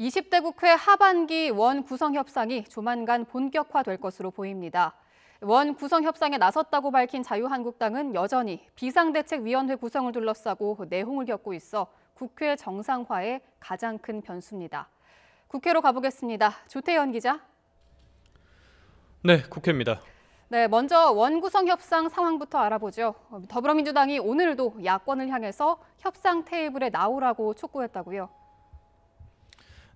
20대 국회 하반기 원 구성 협상이 조만간 본격화될 것으로 보입니다. 원 구성 협상에 나섰다고 밝힌 자유한국당은 여전히 비상대책위원회 구성을 둘러싸고 내홍을 겪고 있어 국회 정상화의 가장 큰 변수입니다. 국회로 가보겠습니다. 조태현 기자. 네, 국회입니다. 네, 먼저 원 구성 협상 상황부터 알아보죠. 더불어민주당이 오늘도 야권을 향해서 협상 테이블에 나오라고 촉구했다고요.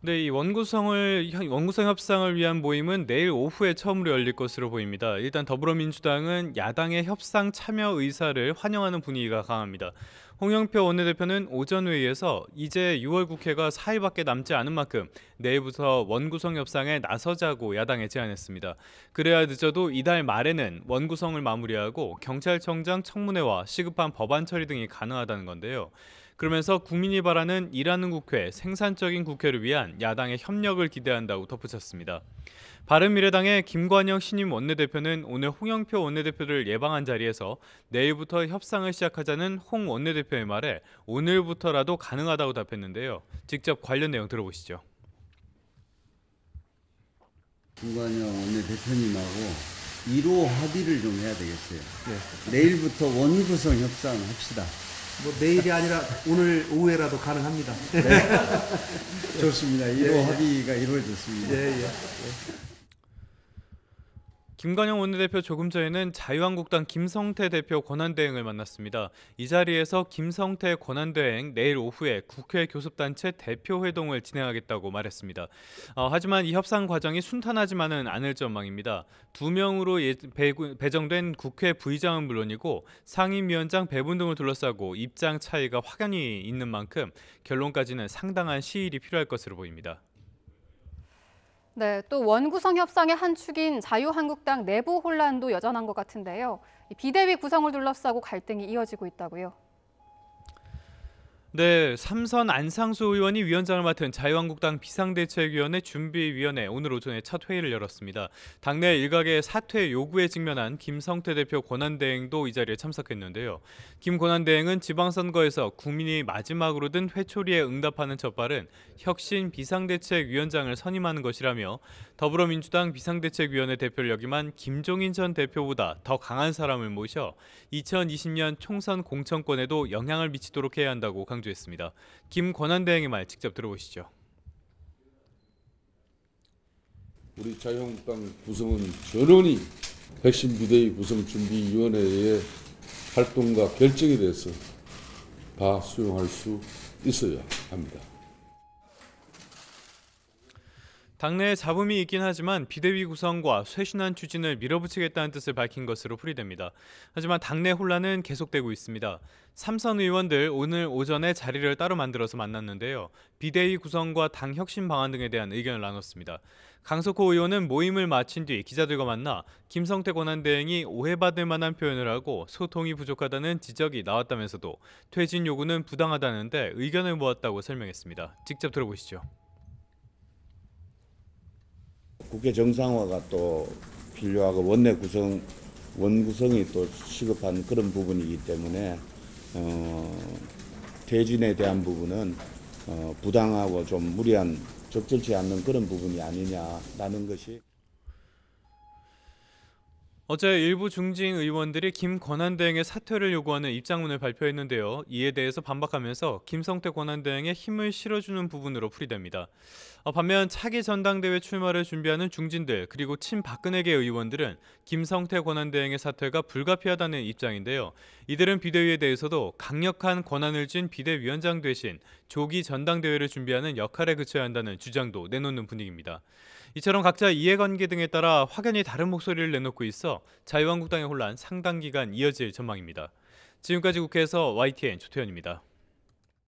네, 이 원구성 협상을 위한 모임은 내일 오후에 처음으로 열릴 것으로 보입니다. 일단 더불어민주당은 야당의 협상 참여 의사를 환영하는 분위기가 강합니다. 홍영표 원내대표는 오전 회의에서 이제 6월 국회가 4일밖에 남지 않은 만큼 내일부터 원구성 협상에 나서자고 야당에 제안했습니다. 그래야 늦어도 이달 말에는 원구성을 마무리하고 경찰청장 청문회와 시급한 법안 처리 등이 가능하다는 건데요. 그러면서 국민이 바라는 일하는 국회, 생산적인 국회를 위한 야당의 협력을 기대한다고 덧붙였습니다. 바른미래당의 김관영 신임 원내대표는 오늘 홍영표 원내대표를 예방한 자리에서 내일부터 협상을 시작하자는 홍 원내대표의 말에 오늘부터라도 가능하다고 답했는데요. 직접 관련 내용 들어보시죠. 김관영 원내대표님하고 1호 합의를 좀 해야 되겠어요. 네. 내일부터 원구성 협상합시다. 뭐 내일이 아니라 오늘 오후에라도 가능합니다. 네. 좋습니다. 1호 합의가 이루어졌습니다. 예. 김관영 원내대표 조금 전에는 자유한국당 김성태 대표 권한대행을 만났습니다. 이 자리에서 김성태 권한대행 내일 오후에 국회 교섭단체 대표회동을 진행하겠다고 말했습니다. 하지만 이 협상 과정이 순탄하지만은 않을 전망입니다. 2명으로 배정된 국회 부의장은 물론이고 상임위원장 배분 등을 둘러싸고 입장 차이가 확연히 있는 만큼 결론까지는 상당한 시일이 필요할 것으로 보입니다. 네, 또 원구성 협상의 한 축인 자유한국당 내부 혼란도 여전한 것 같은데요. 비대위 구성을 둘러싸고 갈등이 이어지고 있다고요. 네, 삼선 안상수 의원이 위원장을 맡은 자유한국당 비상대책위원회 준비위원회 오늘 오전에 첫 회의를 열었습니다. 당내 일각의 사퇴 요구에 직면한 김성태 대표 권한대행도 이 자리에 참석했는데요. 김 권한대행은 지방선거에서 국민이 마지막으로 든 회초리에 응답하는 첫 발은 혁신 비상대책위원장을 선임하는 것이라며 더불어민주당 비상대책위원회 대표를 역임한 김종인 전 대표보다 더 강한 사람을 모셔 2020년 총선 공천권에도 영향을 미치도록 해야 한다고 강조했습니다. 김 권한대행의 말 직접 들어보시죠. 우리 자유한국당 구성은 전원이 핵심 비대위 구성준비위원회의 활동과 결정에 대해서 다 수용할 수 있어야 합니다. 당내에 잡음이 있긴 하지만 비대위 구성과 쇄신안 추진을 밀어붙이겠다는 뜻을 밝힌 것으로 풀이됩니다. 하지만 당내 혼란은 계속되고 있습니다. 삼선 의원들 오늘 오전에 자리를 따로 만들어서 만났는데요. 비대위 구성과 당 혁신 방안 등에 대한 의견을 나눴습니다. 강석호 의원은 모임을 마친 뒤 기자들과 만나 김성태 권한대행이 오해받을 만한 표현을 하고 소통이 부족하다는 지적이 나왔다면서도 퇴진 요구는 부당하다는데 의견을 모았다고 설명했습니다. 직접 들어보시죠. 국회 정상화가 또 필요하고 원구성이 또 시급한 그런 부분이기 때문에 퇴진에 대한 부분은 부당하고 좀 무리한 적절치 않는 그런 부분이 아니냐라는 것이. 어제 일부 중진 의원들이 김 권한대행의 사퇴를 요구하는 입장문을 발표했는데요. 이에 대해서 반박하면서 김성태 권한대행에 힘을 실어주는 부분으로 풀이됩니다. 반면 차기 전당대회 출마를 준비하는 중진들 그리고 친박근혜계 의원들은 김성태 권한대행의 사퇴가 불가피하다는 입장인데요. 이들은 비대위에 대해서도 강력한 권한을 쥔 비대위원장 대신 조기 전당대회를 준비하는 역할에 그쳐야 한다는 주장도 내놓는 분위기입니다. 이처럼 각자 이해관계 등에 따라 확연히 다른 목소리를 내놓고 있어 자유한국당의 혼란 상당 기간 이어질 전망입니다. 지금까지 국회에서 YTN 조태현입니다.